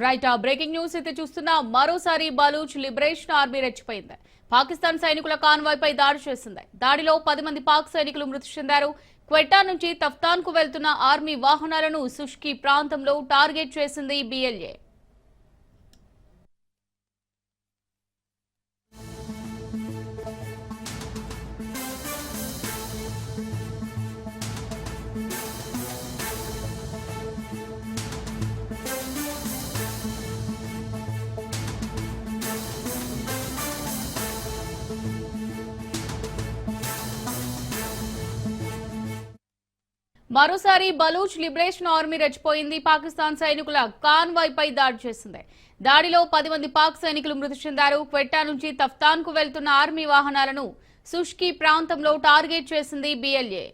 Right breaking news అయితే చూస్తున్నా మరోసారి బలూచ్ లిబరేషన్ ఆర్మీ రెచ్చిపోయింది. పాకిస్తాన్ సైనికుల కాన్వాయ్ పై దాడి చేసింది. దాడిలో 10 మంది పాక్ సైనికులు మృతి చెందారు. క్వెట్టా నుంచి తఫ్తాన్ కు వెళ్తున్న ఆర్మీ వాహనాలను సుష్కీ ప్రాంతంలో టార్గెట్ చేసింది బిఎల్ఏ. మరోసారి బలూచ్ లిబరేషన్ ఆర్మీ రెచ్చిపోయింది. పాకిస్తాన్ సైనికుల కాన్వాయ్ పై దాడి చేసింది. దాడిలో 10 మంది పాక్ సైనికులు మృతి చెందారు. క్వెట్టా నుంచి తఫ్తాన్ కు వెళ్తున్న ఆర్మీ వాహనాలను సుష్కీ ప్రాంతంలో టార్గెట్ చేసింది బిఎల్ఏ.